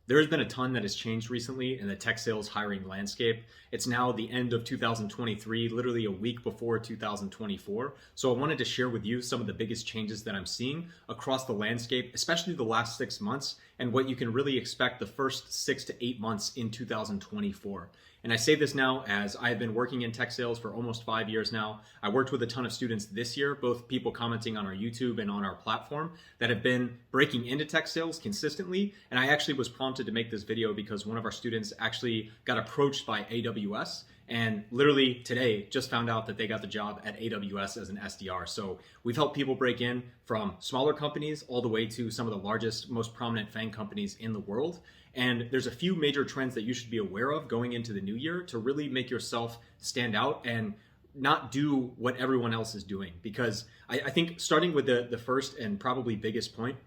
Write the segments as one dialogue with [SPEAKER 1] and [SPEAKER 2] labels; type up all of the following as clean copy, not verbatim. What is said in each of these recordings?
[SPEAKER 1] There has been a ton that has changed recently in the tech sales hiring landscape. It's now the end of 2023, literally a week before 2024. So I wanted to share with you some of the biggest changes that I'm seeing across the landscape, especially the last 6 months, and what you can really expect the first 6 to 8 months in 2024. And I say this now as I've been working in tech sales for almost 5 years now. I worked with a ton of students this year, both people commenting on our YouTube and on our platform that have been breaking into tech sales consistently. And I actually was prompted to make this video because one of our students actually got approached by AWS and literally today just found out that they got the job at AWS as an SDR. So we've helped people break in from smaller companies all the way to some of the largest, most prominent FANG companies in the world. And there's a few major trends that you should be aware of going into the new year to really make yourself stand out and not do what everyone else is doing. Because I think starting with the first and probably biggest point,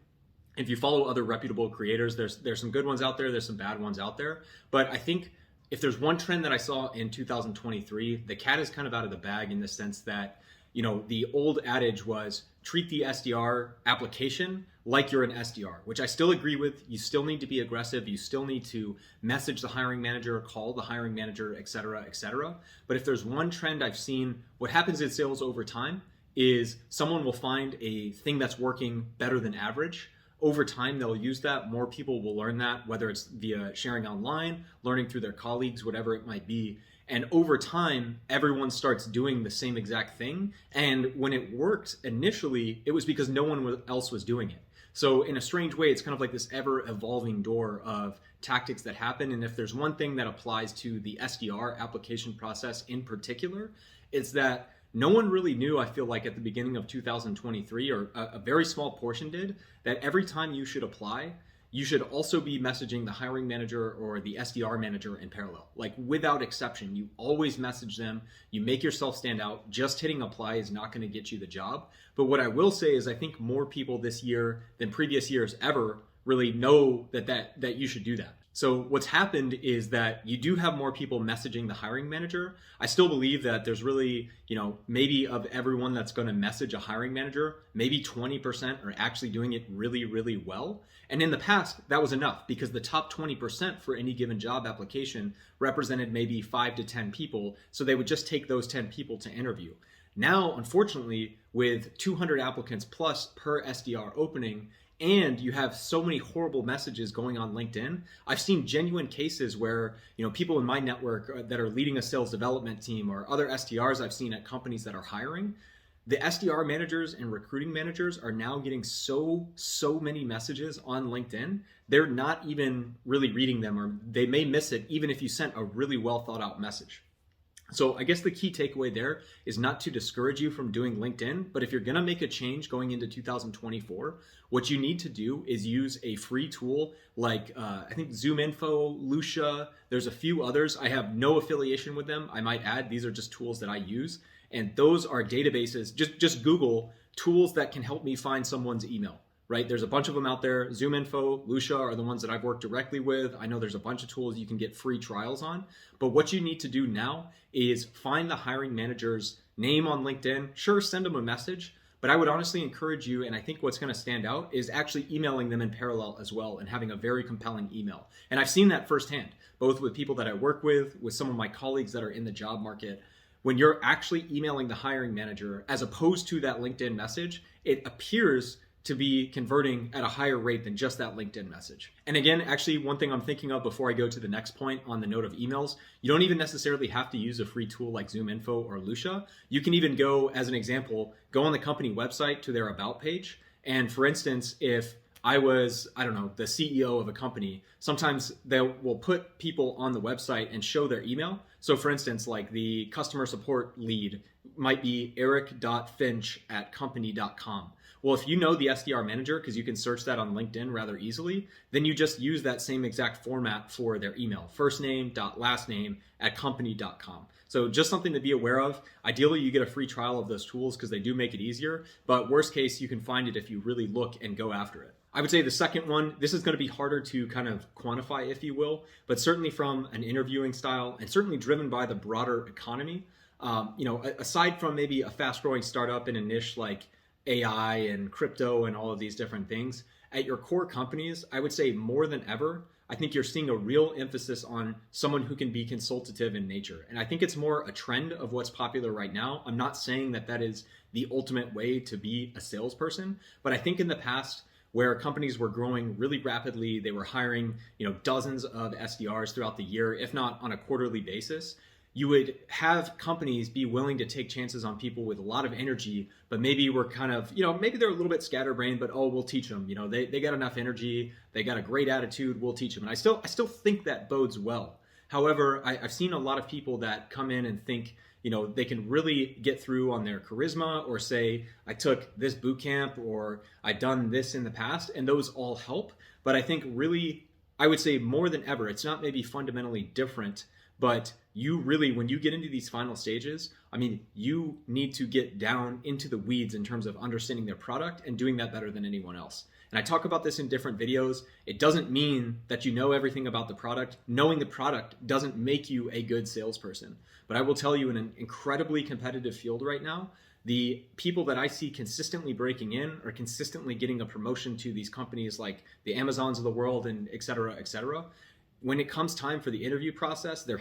[SPEAKER 1] if you follow other reputable creators, there's some good ones out there, there's some bad ones out there. But I think if there's one trend that I saw in 2023, the cat is kind of out of the bag in the sense that, the old adage was treat the SDR application like you're an SDR, which I still agree with. You still need to be aggressive. You still need to message the hiring manager, call the hiring manager, et cetera, et cetera. But if there's one trend I've seen, what happens in sales over time is someone will find a thing that's working better than average. Over time, they'll use that. More people will learn that, whether it's via sharing online, learning through their colleagues, whatever it might be. And over time, everyone starts doing the same exact thing. And when it worked initially, it was because no one else was doing it. So in a strange way, it's kind of like this ever evolving door of tactics that happen. And if there's one thing that applies to the SDR application process in particular, it's that no one really knew, I feel like at the beginning of 2023, or a very small portion did, that every time you should apply, you should also be messaging the hiring manager or the SDR manager in parallel. Like without exception, you always message them, you make yourself stand out. Just hitting apply is not going to get you the job. But what I will say is I think more people this year than previous years ever really know that you should do that. So what's happened is that you do have more people messaging the hiring manager. I still believe that there's really, maybe of everyone that's going to message a hiring manager, maybe 20% are actually doing it really, really well. And in the past, that was enough because the top 20% for any given job application represented maybe 5 to 10 people. So they would just take those 10 people to interview. Now, unfortunately, with 200 applicants plus per SDR opening, and you have so many horrible messages going on LinkedIn, I've seen genuine cases where, people in my network that are leading a sales development team or other SDRs I've seen at companies that are hiring, the SDR managers and recruiting managers are now getting so many messages on LinkedIn. They're not even really reading them, or they may miss it even if you sent a really well thought out message. So I guess the key takeaway there is not to discourage you from doing LinkedIn, but if you're going to make a change going into 2024, what you need to do is use a free tool like I think ZoomInfo, Lucia, there's a few others. I have no affiliation with them. I might add, these are just tools that I use. And those are databases. Just Google tools that can help me find someone's email. Right? There's a bunch of them out there. ZoomInfo, Lucia are the ones that I've worked directly with. I know there's a bunch of tools you can get free trials on. But what you need to do now is find the hiring manager's name on LinkedIn. Sure, send them a message. But I would honestly encourage you, and I think what's going to stand out is actually emailing them in parallel as well and having a very compelling email. And I've seen that firsthand, both with people that I work with some of my colleagues that are in the job market. When you're actually emailing the hiring manager as opposed to that LinkedIn message, it appears to be converting at a higher rate than just that LinkedIn message. And again, actually, one thing I'm thinking of before I go to the next point on the note of emails, you don't even necessarily have to use a free tool like ZoomInfo or Lucia. You can even go, as an example, go on the company website to their about page. And for instance, if I was, the CEO of a company, sometimes they will put people on the website and show their email. So for instance, like the customer support lead might be eric.finch@company.com. Well, if you know the SDR manager, because you can search that on LinkedIn rather easily, then you just use that same exact format for their email, first name dot last name at company.com. So just something to be aware of. Ideally, you get a free trial of those tools because they do make it easier. But worst case, you can find it if you really look and go after it. I would say the second one, this is going to be harder to kind of quantify, if you will, but certainly from an interviewing style and certainly driven by the broader economy. Aside from maybe a fast growing startup in a niche like AI and crypto and all of these different things, at your core companies, I would say more than ever, I think you're seeing a real emphasis on someone who can be consultative in nature. And I think it's more a trend of what's popular right now. I'm not saying that that is the ultimate way to be a salesperson, but I think in the past, where companies were growing really rapidly, they were hiring, dozens of SDRs throughout the year, if not on a quarterly basis. You would have companies be willing to take chances on people with a lot of energy, but maybe we're kind of, maybe they're a little bit scatterbrained, but we'll teach them. They got enough energy, they got a great attitude, we'll teach them. And I still think that bodes well. However, I've seen a lot of people that come in and think, they can really get through on their charisma, or say, I took this boot camp, or I've done this in the past, and those all help. But I think really, I would say more than ever, it's not maybe fundamentally different, but you really, when you get into these final stages, you need to get down into the weeds in terms of understanding their product and doing that better than anyone else. And I talk about this in different videos. It doesn't mean that you know everything about the product. Knowing the product doesn't make you a good salesperson. But I will tell you, in an incredibly competitive field right now, the people that I see consistently breaking in or consistently getting a promotion to these companies like the Amazons of the world and et cetera, when it comes time for the interview process, they're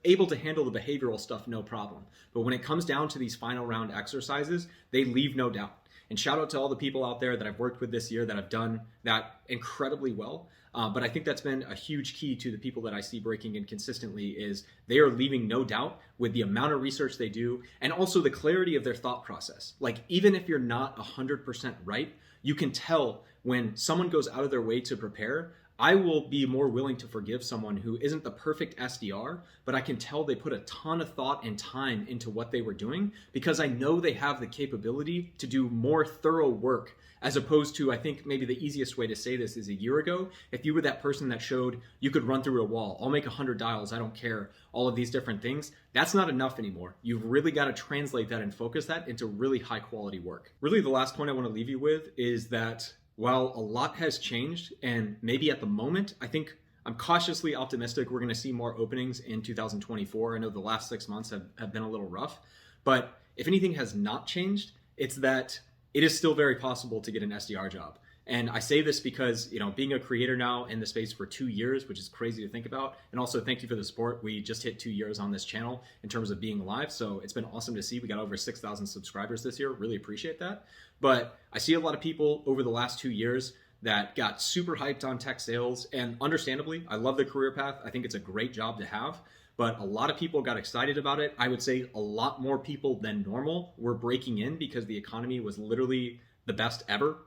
[SPEAKER 1] able to handle the behavioral stuff no problem. But when it comes down to these final round exercises, they leave no doubt. And shout out to all the people out there that I've worked with this year that have done that incredibly well. But I think that's been a huge key to the people that I see breaking in consistently, is they are leaving no doubt with the amount of research they do, and also the clarity of their thought process. Like, even if you're not 100% right, you can tell when someone goes out of their way to prepare. I will be more willing to forgive someone who isn't the perfect SDR, but I can tell they put a ton of thought and time into what they were doing, because I know they have the capability to do more thorough work, as opposed to, I think maybe the easiest way to say this is, a year ago, if you were that person that showed you could run through a wall, I'll make 100 dials, I don't care, all of these different things, that's not enough anymore. You've really got to translate that and focus that into really high quality work. Really, the last point I want to leave you with is that while a lot has changed, and maybe at the moment, I think I'm cautiously optimistic we're going to see more openings in 2024. I know the last 6 months have been a little rough, but if anything has not changed, it's that it is still very possible to get an SDR job. And I say this because, being a creator now in the space for 2 years, which is crazy to think about. And also, thank you for the support. We just hit 2 years on this channel in terms of being live. So it's been awesome to see. We got over 6,000 subscribers this year. Really appreciate that. But I see a lot of people over the last 2 years that got super hyped on tech sales. And understandably, I love the career path. I think it's a great job to have. But a lot of people got excited about it. I would say a lot more people than normal were breaking in because the economy was literally the best ever.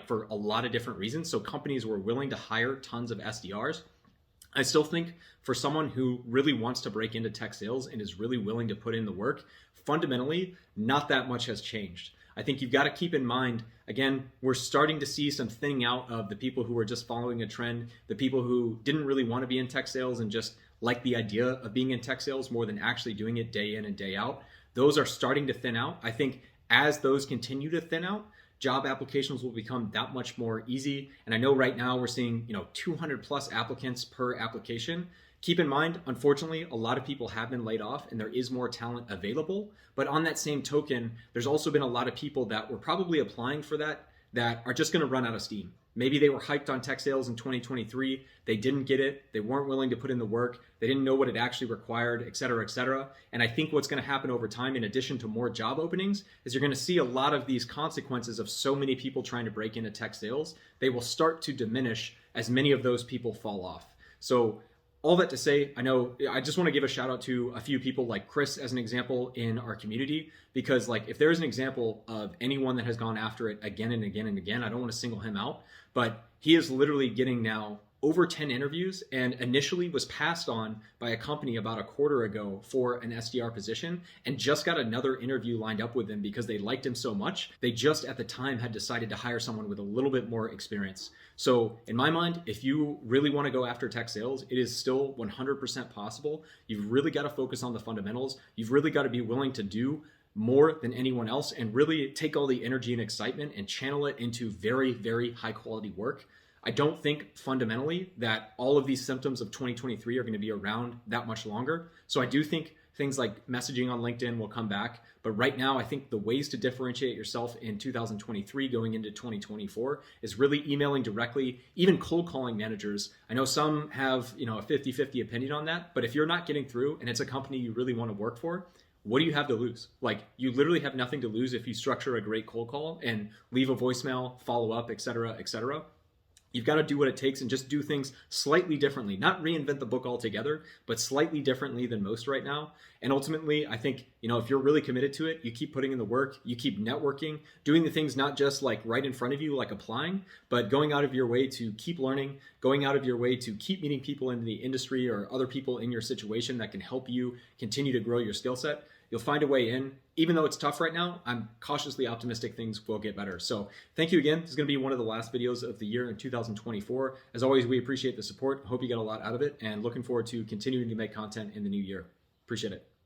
[SPEAKER 1] For a lot of different reasons. So companies were willing to hire tons of SDRs. I still think for someone who really wants to break into tech sales and is really willing to put in the work, fundamentally, not that much has changed. I think you've got to keep in mind, again, we're starting to see some thinning out of the people who are just following a trend, the people who didn't really want to be in tech sales and just like the idea of being in tech sales more than actually doing it day in and day out. Those are starting to thin out. I think as those continue to thin out, job applications will become that much more easy. And I know right now we're seeing, 200 plus applicants per application. Keep in mind, unfortunately, a lot of people have been laid off and there is more talent available. But on that same token, there's also been a lot of people that were probably applying for that are just going to run out of steam. Maybe they were hyped on tech sales in 2023. They didn't get it. They weren't willing to put in the work. They didn't know what it actually required, et cetera, et cetera. And I think what's going to happen over time, in addition to more job openings, is you're going to see a lot of these consequences of so many people trying to break into tech sales. They will start to diminish as many of those people fall off. So all that to say, I just want to give a shout out to a few people like Chris as an example in our community, because if there's an example of anyone that has gone after it again and again and again, I don't want to single him out, but he is literally getting now over 10 interviews, and initially was passed on by a company about a quarter ago for an SDR position, and just got another interview lined up with him because they liked him so much. They just at the time had decided to hire someone with a little bit more experience. So in my mind, if you really want to go after tech sales, it is still 100% possible. You've really got to focus on the fundamentals. You've really got to be willing to do more than anyone else and really take all the energy and excitement and channel it into very, very high quality work. I don't think fundamentally that all of these symptoms of 2023 are going to be around that much longer. So I do think things like messaging on LinkedIn will come back. But right now, I think the ways to differentiate yourself in 2023 going into 2024 is really emailing directly, even cold calling managers. I know some have, a 50-50 opinion on that, but if you're not getting through and it's a company you really want to work for, what do you have to lose? Like, you literally have nothing to lose if you structure a great cold call and leave a voicemail, follow up, et cetera, et cetera. You've got to do what it takes and just do things slightly differently, not reinvent the book altogether, but slightly differently than most right now. And ultimately, I think, if you're really committed to it, you keep putting in the work, you keep networking, doing the things not just like right in front of you, like applying, but going out of your way to keep learning, going out of your way to keep meeting people in the industry or other people in your situation that can help you continue to grow your skill set. You'll find a way in. Even though it's tough right now, I'm cautiously optimistic things will get better. So thank you again. This is going to be one of the last videos of the year in 2024. As always, we appreciate the support. Hope you got a lot out of it and looking forward to continuing to make content in the new year. Appreciate it.